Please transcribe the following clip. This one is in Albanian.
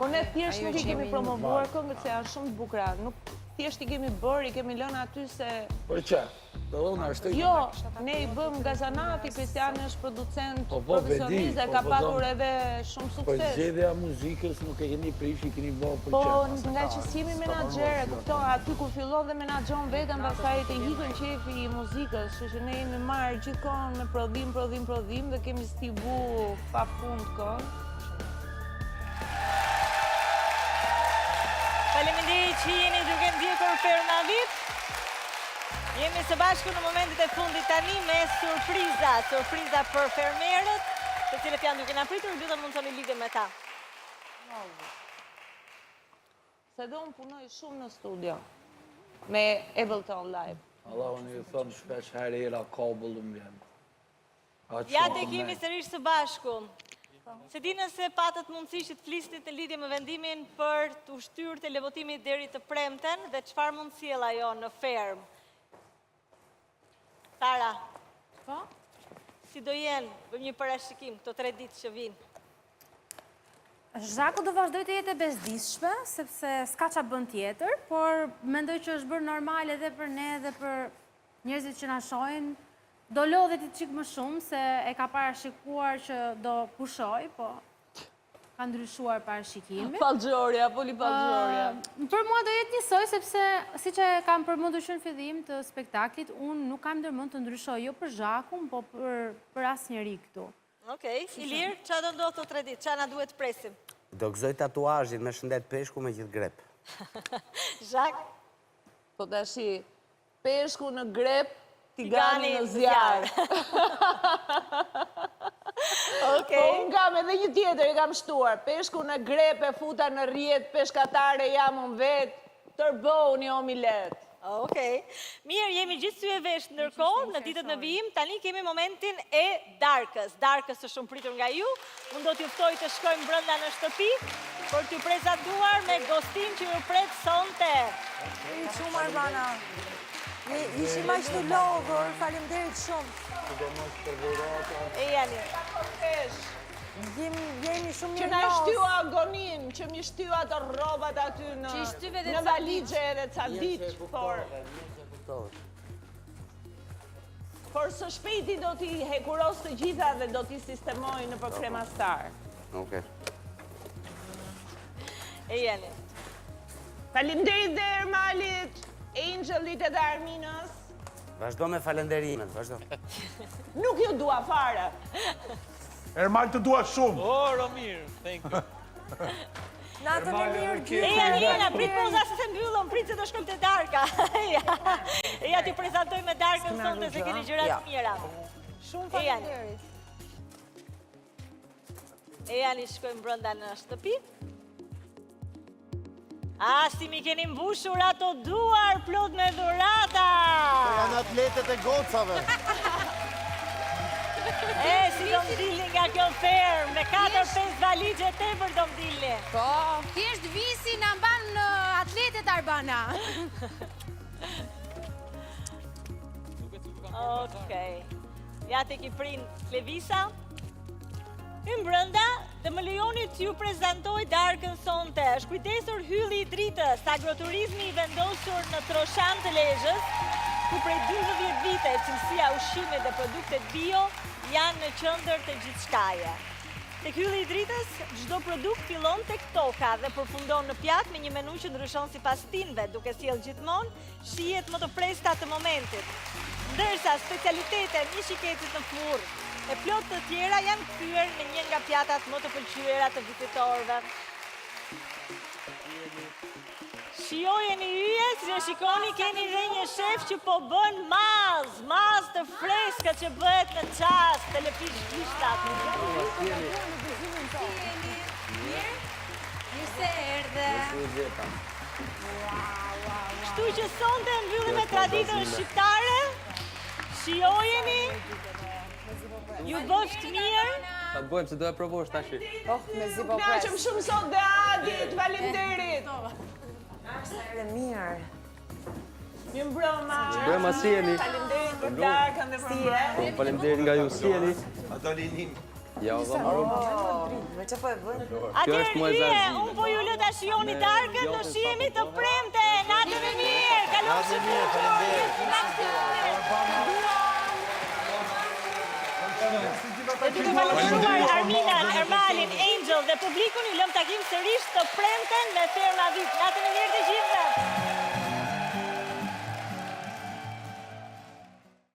Por ne thjesht nuk I kemi promovuar këngët se janë shumë të bukura. Nuk thjesht I kemi bërë, I kemi lënë aty se... Për që? Jo, ne I bëm Gazanati, Kristiani është producent profesionist dhe ka patur edhe shumë sukses. Po zgjedhja muzikës nuk e keni prish, I keni bërë për Po, që? nga që si jemi menaxhere, kupton, aty kur fillon dhe menaxhon veten, pastaj të hikën qefi I muzikës, kështu që ne jemi marrë gjithkohon me prodhim dhe kemi stivu pafund kohë. Faleminderit që jeni duke ndjekur Fernandit. Jemi së bashku në momentet e fundit tani me surpriza për fermerët, të cilët janë duke na pritur, lutem mundsoni lidhje me ta. Se do unë punoj shumë në studio me Ableton Live. Allah, unë ju thëmë shpesh herë era kabullum vjen. Ja te kemi sërish së bashku. Se di nëse patët mundësi që të flisnit në lidhje me vendimin për të ushtyrë të levotimit deri të premten dhe çfarë mund sjell ajo në ferm. Tara, si do jenë, bëjmë një parashikim, këto 3 ditë që vinë? Zhaku do vazhdoj të jetë e bezdishme, sepse s'ka qa bën tjetër, por mendoj që është bërë normal edhe për ne dhe për njerëzit që na shohin. Do lodhet I qikë më shumë, se e ka parashikuar që do pushoj, po ka ndryshuar parashikimi. Pallxorja, poli pallxorja. Për mua do jetë njësoj, sepse si që kam përmendur që në fillim të spektaklit, unë nuk kam ndërmend të ndryshoj jo për Zhakun, po për asnjëri këtu. Okej, Ilir, çfarë do ndodhë këto 3 ditë? Çfarë na duhet presim? Do gëzoj tatuazhin me shëndet peshku me gjithë grep. Zhak? Po tashi, peshku në grep, tigani në zjarë. Po unë kam edhe një tjetër, I kam shtuar. Peshku në grep e futa në rjet, peshkatare jam unë vetë, tërboni omilet. Okej. Mirë, jemi gjithë sy e vesh ndërkohë, në ditët në vijim, tani kemi momentin e darkës. Darkës është shumë pritur nga ju, unë do t'ju ftoj të shkojmë brenda në shtëpi, për t'ju prezantuar me gostin që ju pret sonte. Shumë Arbana. Ishim aq të lodhur, faleminderit shumë. E jani. Jemi shumë Që na shtyua agonin, që mi shtyua të rrobat aty në valigje edhe ca ditë, por së shpejti do t'i hekuros të gjitha dhe do t'i sistemoj në për kremastar. Okej. E jani. Faleminderit dhe Ermalit, Angelit edhe Arminës. Vazhdo me falenderimet, vazhdo. Nuk ju dua fare. Ermal të dua shumë. Oh, Romir, thank you. Natën e mirë gjithë. Jena, prit poza se se mbyllon, prit se do shkojmë te darka. Eja t'ju prezantoj me darkën sonte se keni gjëra të mira. Shumë faleminderit. Eja ni shkojmë brenda në shtëpi. Si mi keni mbushur ato duar plot me dhurata. Janë atletet e gocave. Si do m'dilni nga kjo ferm, me 4-5 valigje tepër do m'dilni. Po, thjesht visi na mban atletet Arbana. Okej. Ja te ki prin Levisa. Mbrënda dhe më lejoni t'ju prezantoj darkën sonte. Është kujdesur hylli I dritës, agroturizmi I vendosur në Troshan të Lezhës, ku prej 12 vite cilësia ushqimit dhe produktet bio janë në qendër të gjithçkaje. Tek hylli I dritës, çdo produkt fillon tek toka dhe përfundon në pjatë me një menu që ndryshon sipas stinëve, duke sjellë gjithmonë shijet më të freskëta të momentit. Ndërsa specialitetet një shiketit në furrë e plot të tjera janë kthyer në një nga pjatat më të pëlqyera të vizitorëve. Shijojeni yje, si që shikoni keni dhe një shef që po bën maz të freskët që bëhet në qast, të lëpish gjishtat. Mirë se erdhe. Kështu që sonte mbyllim me traditën shqiptare, shijojeni, ju bëft mirë. Ta bëjmë se do e provosh tash. Me zi po pres. Knaqëm shumë sot dhe Adit, faleminderit. Ere mirë. Një mbrëma. Mbrëma, si jeni? Faleminderit për darkën dhe për mbrëma. Faleminderit nga ju, si jeni? Ato linin. Ja, valla. Me që po e bëjnë? Atëherë është muaj hyje, Zarzi. unë po ju lë ta shihoni darkën, do shihemi të premte. Natën e mirë, kalofshi bukur. Dhe duke falëndëruar Arminan, Ermalin, Angel dhe publikun, ju lëm takim sërish të premten me Ferma Vit. Natën e mirë të gjithëve.